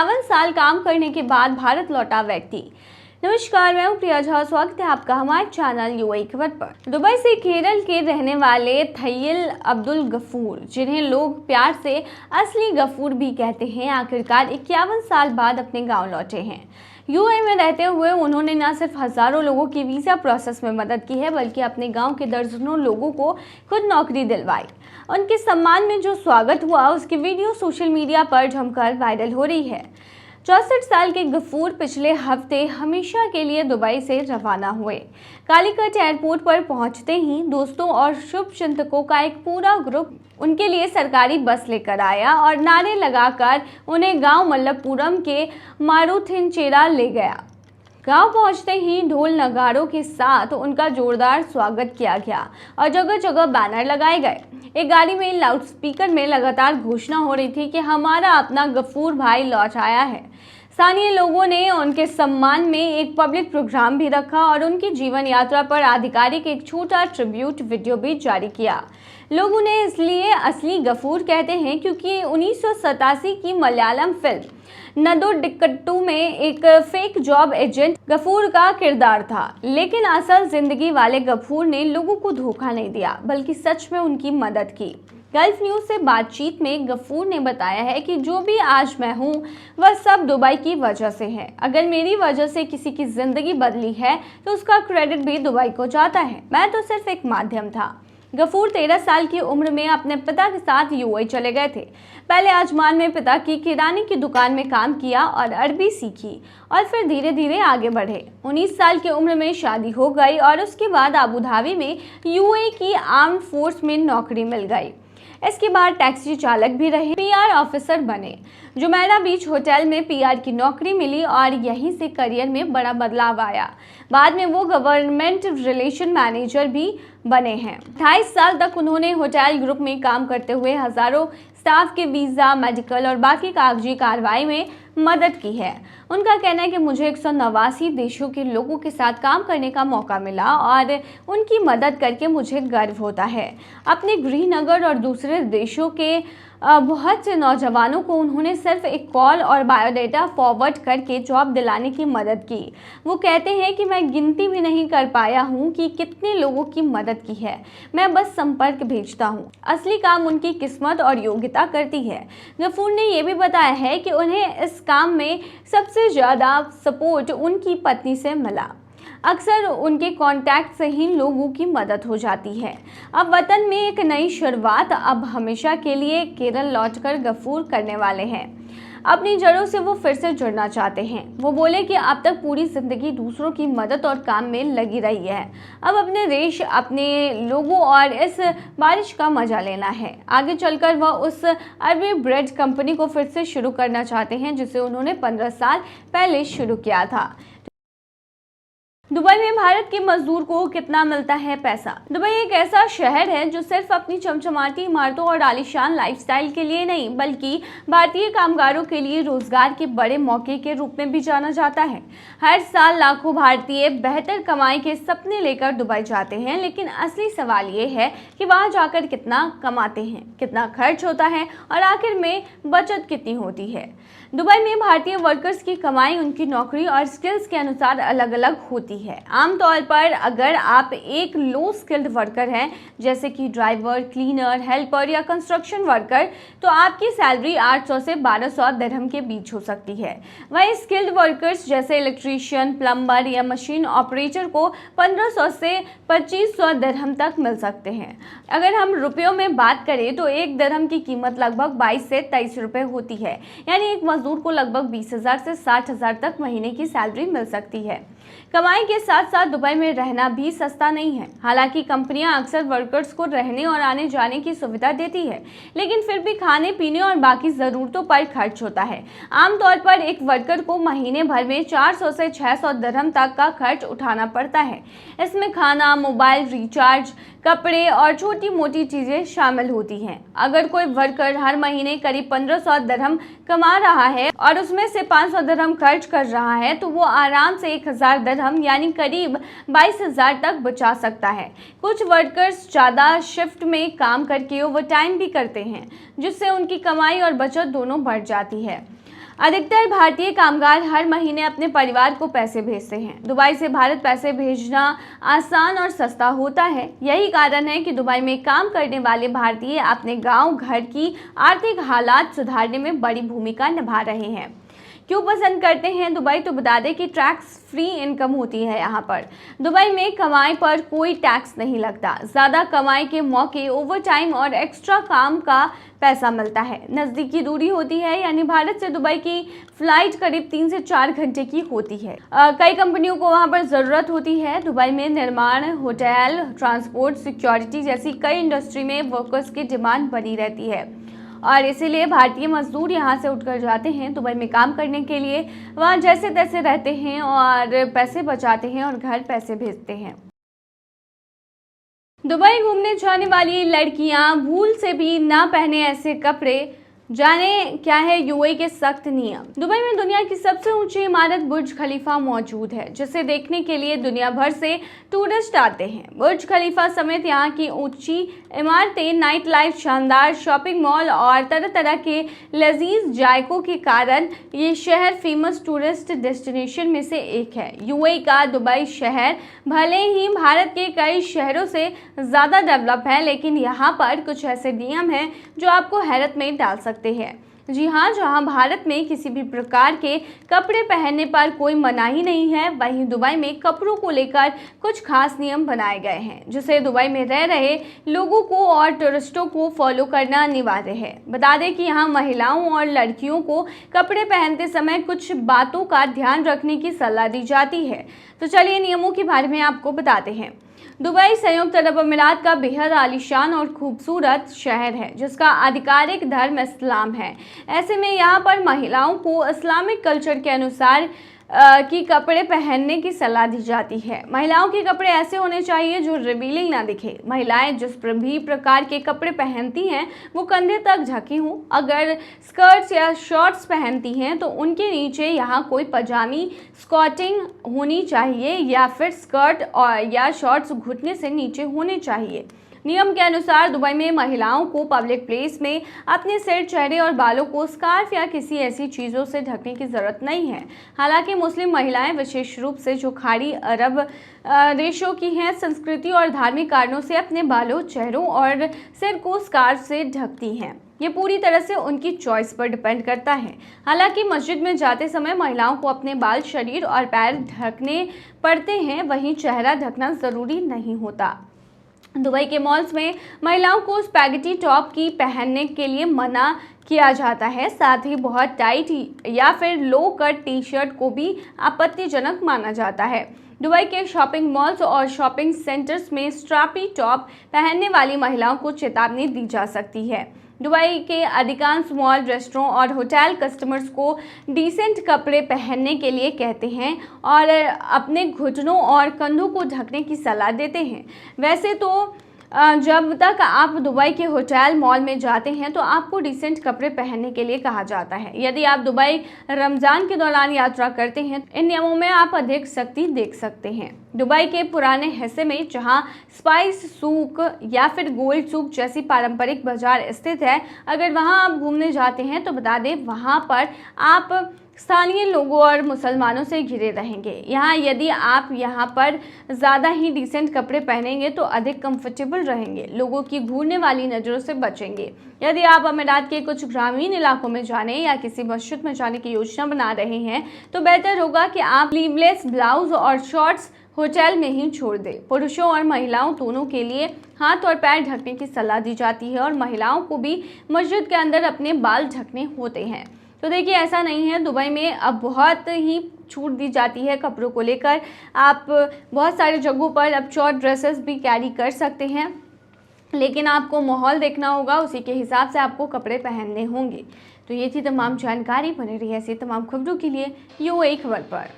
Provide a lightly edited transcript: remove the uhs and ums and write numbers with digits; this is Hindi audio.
51 साल काम करने के बाद भारत लौटा व्यक्ति। नमस्कार, मैं हूं प्रिया झा। स्वागत है आपका हमारे चैनल यूएई खबर पर। दुबई से केरल के रहने वाले थय्यिल अब्दुल गफूर, जिन्हें लोग प्यार से असली गफूर भी कहते हैं, आखिरकार 51 साल बाद अपने गांव लौटे हैं। यूएई में रहते हुए उन्होंने न सिर्फ हजारों लोगों की वीजा प्रोसेस में मदद की है, बल्कि अपने गांव के दर्जनों लोगों को खुद नौकरी दिलवाई। उनके सम्मान में जो स्वागत हुआ, उसकी वीडियो सोशल मीडिया पर जमकर वायरल हो रही है। 64 साल के गफूर पिछले हफ्ते हमेशा के लिए दुबई से रवाना हुए। कालीकट एयरपोर्ट पर पहुंचते ही दोस्तों और शुभचिंतकों का एक पूरा ग्रुप उनके लिए सरकारी बस लेकर आया और नारे लगाकर उन्हें गांव मल्लपुरम के मारुथिनचेरा ले गया। गांव पहुंचते ही ढोल नगाड़ों के साथ उनका जोरदार स्वागत किया गया और जगह जगह बैनर लगाए गए। एक गाड़ी में लाउडस्पीकर में लगातार घोषणा हो रही थी कि हमारा अपना गफूर भाई लौट आया है। स्थानीय लोगों ने उनके सम्मान में एक पब्लिक प्रोग्राम भी रखा और उनकी जीवन यात्रा पर आधिकारिक एक छोटा ट्रिब्यूट वीडियो भी जारी किया। लोग उन्हें इसलिए असली गफूर कहते हैं क्योंकि 1987 की मलयालम फिल्म नदोडिकट्टू में एक फेक जॉब एजेंट गफूर का किरदार था, लेकिन असल जिंदगी वाले गफूर ने लोगों को धोखा नहीं दिया, बल्कि सच में उनकी मदद की। गल्फ न्यूज से बातचीत में गफूर ने बताया है कि जो भी आज मैं हूं, वह सब दुबई की वजह से है। अगर मेरी वजह से किसी की जिंदगी बदली है तो उसका क्रेडिट भी दुबई को जाता है। मैं तो सिर्फ एक माध्यम था। गफूर 13 साल की उम्र में अपने पिता के साथ यूएई चले गए थे। पहले आजमान में पिता की किराने की दुकान में काम किया और अरबी सीखी और फिर धीरे धीरे आगे बढ़े। 19 साल की उम्र में शादी हो गई और उसके बाद अबू धाबी में यूएई की आर्म्ड फोर्स में नौकरी मिल गई। इसके बाद टैक्सी चालक भी रहे, पीआर ऑफिसर बने। जुमेरा बीच होटल में पीआर की नौकरी मिली और यहीं से करियर में बड़ा बदलाव आया। बाद में वो गवर्नमेंट रिलेशन मैनेजर भी बने हैं। 28 साल तक उन्होंने होटल ग्रुप में काम करते हुए हजारों स्टाफ के वीज़ा, मेडिकल और बाकी कागजी कार्रवाई में मदद की है। उनका कहना है कि मुझे 189 देशों के लोगों के साथ काम करने का मौका मिला और उनकी मदद करके मुझे गर्व होता है। अपने गृहनगर और दूसरे देशों के बहुत से नौजवानों को उन्होंने सिर्फ एक कॉल और बायोडाटा फॉरवर्ड करके जॉब दिलाने की मदद की। वो कहते हैं कि मैं गिनती भी नहीं कर पाया हूँ कि कितने लोगों की मदद की है। मैं बस संपर्क भेजता हूँ। असली काम उनकी किस्मत और योग्यता करती है। गफूर ने यह भी बताया है कि उन्हें इस काम में सबसे ज़्यादा सपोर्ट उनकी पत्नी से मिला। अक्सर उनके कांटेक्ट से ही लोगों की मदद हो जाती है। अब वतन में एक नई शुरुआत, अब हमेशा के लिए केरल लौटकर गफूर करने वाले हैं। अपनी जड़ों से वो फिर से जुड़ना चाहते हैं। वो बोले कि अब तक पूरी जिंदगी दूसरों की मदद और काम में लगी रही है। अब अपने देश, अपने लोगों और इस बारिश का मजा लेना है। आगे चलकर वह उस अरबी ब्रेड कंपनी को फिर से शुरू करना चाहते हैं जिसे उन्होंने 15 साल पहले शुरू किया था। दुबई में भारत के मजदूर को कितना मिलता है पैसा? दुबई एक ऐसा शहर है जो सिर्फ अपनी चमचमाती इमारतों और आलीशान लाइफस्टाइल के लिए नहीं, बल्कि भारतीय कामगारों के लिए रोजगार के बड़े मौके के रूप में भी जाना जाता है। हर साल लाखों भारतीय बेहतर कमाई के सपने लेकर दुबई जाते हैं, लेकिन असली सवाल ये है कि वहाँ जाकर कितना कमाते हैं, कितना खर्च होता है और आखिर में बचत कितनी होती है। दुबई में भारतीय वर्कर्स की कमाई उनकी नौकरी और स्किल्स के अनुसार अलग अलग होती है। आमतौर पर अगर आप एक लो स्किल्ड वर्कर हैं, जैसे कि ड्राइवर, क्लीनर, हेल्पर या कंस्ट्रक्शन वर्कर, तो आपकी सैलरी 800 से 1200 दिरहम के बीच हो सकती है। वहीं स्किल्ड वर्कर्स जैसे इलेक्ट्रीशियन, प्लम्बर या मशीन ऑपरेटर को 1500 से 2500 दिरहम तक मिल सकते हैं। अगर हम रुपयों में बात करें तो एक दिरहम की कीमत लगभग 22 से 23 रुपये होती है। यानी एक मजदूर को लगभग 20,000 से 60,000 तक महीने की सैलरी मिल सकती है। कमाई के साथ साथ दुबई में रहना भी सस्ता नहीं है। हालांकि कंपनियां अक्सर वर्कर्स को रहने और आने जाने की सुविधा देती है, लेकिन फिर भी खाने पीने और बाकी ज़रूरतों पर खर्च होता है। आमतौर पर एक वर्कर को महीने भर में 400 से 600 दिरहम तक का खर्च उठाना पड़ता है। इसमें खाना, मोबाइल रिचार्ज, कपड़े और छोटी मोटी चीज़ें शामिल होती हैं। अगर कोई वर्कर हर महीने करीब 1500 दिरहम कमा रहा है और उसमें से 500 दिरहम खर्च कर रहा है, तो वो आराम से 1000 दिरहम यानी करीब 22,000 तक बचा सकता है। कुछ वर्कर्स ज़्यादा शिफ्ट में काम करके ओवर टाइम भी करते हैं, जिससे उनकी कमाई और बचत दोनों बढ़ जाती है। अधिकतर भारतीय कामगार हर महीने अपने परिवार को पैसे भेजते हैं। दुबई से भारत पैसे भेजना आसान और सस्ता होता है। यही कारण है कि दुबई में काम करने वाले भारतीय अपने गांव घर की आर्थिक हालात सुधारने में बड़ी भूमिका निभा रहे हैं। क्यों पसंद करते हैं दुबई? तो बता दें कि टैक्स फ्री इनकम होती है यहाँ पर। दुबई में कमाई पर कोई टैक्स नहीं लगता। ज़्यादा कमाई के मौके, ओवर टाइम और एक्स्ट्रा काम का पैसा मिलता है। नज़दीकी दूरी होती है, यानी भारत से दुबई की फ़्लाइट करीब 3 से 4 घंटे की होती है। कई कंपनियों को वहाँ पर ज़रूरत होती है। दुबई में निर्माण, होटल, ट्रांसपोर्ट, सिक्योरिटी जैसी कई इंडस्ट्री में वर्कर्स की डिमांड बनी रहती है और इसीलिए भारतीय मजदूर यहाँ से उठकर जाते हैं दुबई में काम करने के लिए। वहाँ जैसे तैसे रहते हैं और पैसे बचाते हैं और घर पैसे भेजते हैं। दुबई घूमने जाने वाली लड़कियां भूल से भी ना पहने ऐसे कपड़े। जाने क्या है यूएई के सख्त नियम। दुबई में दुनिया की सबसे ऊंची इमारत बुर्ज खलीफा मौजूद है, जिसे देखने के लिए दुनिया भर से टूरिस्ट आते हैं। बुर्ज खलीफा समेत यहाँ की ऊंची इमारतें, नाइट लाइफ, शानदार शॉपिंग मॉल और तरह तरह के लजीज जायकों के कारण ये शहर फेमस टूरिस्ट डेस्टिनेशन में से एक है। यूएई का दुबई शहर भले ही भारत के कई शहरों से ज़्यादा डेवलप है, लेकिन यहाँ पर कुछ ऐसे नियम हैं जो आपको हैरत में डाल सकते हैं। जी हाँ, जहां भारत में किसी भी प्रकार के कपड़े पहनने पर कोई मनाही नहीं है, वहीं दुबई में कपड़ों को लेकर कुछ खास नियम बनाए गए हैं, जिसे दुबई में रह रहे लोगों को और टूरिस्टों को फॉलो करना अनिवार्य है। बता दें कि यहाँ महिलाओं और लड़कियों को कपड़े पहनते समय कुछ बातों का ध्यान रखने की सलाह दी जाती है। तो चलिए नियमों के बारे में आपको बताते हैं। दुबई संयुक्त अरब अमीरात का बेहद आलीशान और खूबसूरत शहर है, जिसका आधिकारिक धर्म इस्लाम है। ऐसे में यहाँ पर महिलाओं को इस्लामिक कल्चर के अनुसार की कपड़े पहनने की सलाह दी जाती है। महिलाओं के कपड़े ऐसे होने चाहिए जो रिवीलिंग ना दिखे। महिलाएं जिस भी प्रकार के कपड़े पहनती हैं वो कंधे तक ढकी हों। अगर स्कर्ट्स या शॉर्ट्स पहनती हैं तो उनके नीचे यहाँ कोई पजामी स्कर्टिंग होनी चाहिए या फिर स्कर्ट और या शॉर्ट्स घुटने से नीचे होने चाहिए। नियम के अनुसार दुबई में महिलाओं को पब्लिक प्लेस में अपने सिर, चेहरे और बालों को स्कार्फ या किसी ऐसी चीज़ों से ढकने की ज़रूरत नहीं है। हालांकि मुस्लिम महिलाएं विशेष रूप से जो खाड़ी अरब देशों की हैं, संस्कृति और धार्मिक कारणों से अपने बालों, चेहरों और सिर को स्कार्फ से ढकती हैं। ये पूरी तरह से उनकी चॉइस पर डिपेंड करता है। हालांकि मस्जिद में जाते समय महिलाओं को अपने बाल, शरीर और पैर ढकने पड़ते हैं, वहीं चेहरा ढकना ज़रूरी नहीं होता। दुबई के मॉल्स में महिलाओं को स्पैगेटी टॉप की पहनने के लिए मना किया जाता है। साथ ही बहुत टाइट या फिर लो कट टी शर्ट को भी आपत्तिजनक माना जाता है। दुबई के शॉपिंग मॉल्स और शॉपिंग सेंटर्स में स्ट्रैपी टॉप पहनने वाली महिलाओं को चेतावनी दी जा सकती है। दुबई के अधिकांश मॉल, रेस्टोरेंट और होटल कस्टमर्स को डिसेंट कपड़े पहनने के लिए कहते हैं और अपने घुटनों और कंधों को ढकने की सलाह देते हैं। वैसे तो जब तक आप दुबई के होटल, मॉल में जाते हैं तो आपको डिसेंट कपड़े पहनने के लिए कहा जाता है। यदि आप दुबई रमज़ान के दौरान यात्रा करते हैं, इन नियमों में आप अधिक सख्ती देख सकते हैं। दुबई के पुराने हिस्से में जहां स्पाइस सूक या फिर गोल्ड सूक जैसी पारंपरिक बाजार स्थित है, अगर वहां आप घूमने जाते हैं तो बता दें वहां पर आप स्थानीय लोगों और मुसलमानों से घिरे रहेंगे। यदि आप यहाँ पर ज़्यादा ही डिसेंट कपड़े पहनेंगे तो अधिक कंफर्टेबल रहेंगे, लोगों की घूरने वाली नज़रों से बचेंगे। यदि आप अमीरात के कुछ ग्रामीण इलाकों में जाने या किसी मस्जिद में जाने की योजना बना रहे हैं तो बेहतर होगा कि आप स्लीवलेस ब्लाउज और शॉर्ट्स होटल में ही छोड़ दें। पुरुषों और महिलाओं दोनों के लिए हाथ और पैर ढकने की सलाह दी जाती है और महिलाओं को भी मस्जिद के अंदर अपने बाल ढकने होते हैं। तो देखिए, ऐसा नहीं है, दुबई में अब बहुत ही छूट दी जाती है कपड़ों को लेकर। आप बहुत सारी जगहों पर अब शॉर्ट ड्रेसेस भी कैरी कर सकते हैं, लेकिन आपको माहौल देखना होगा, उसी के हिसाब से आपको कपड़े पहनने होंगे। तो ये थी तमाम जानकारी। बने रही ऐसी तमाम खबरों के लिए यूएई खबर पर।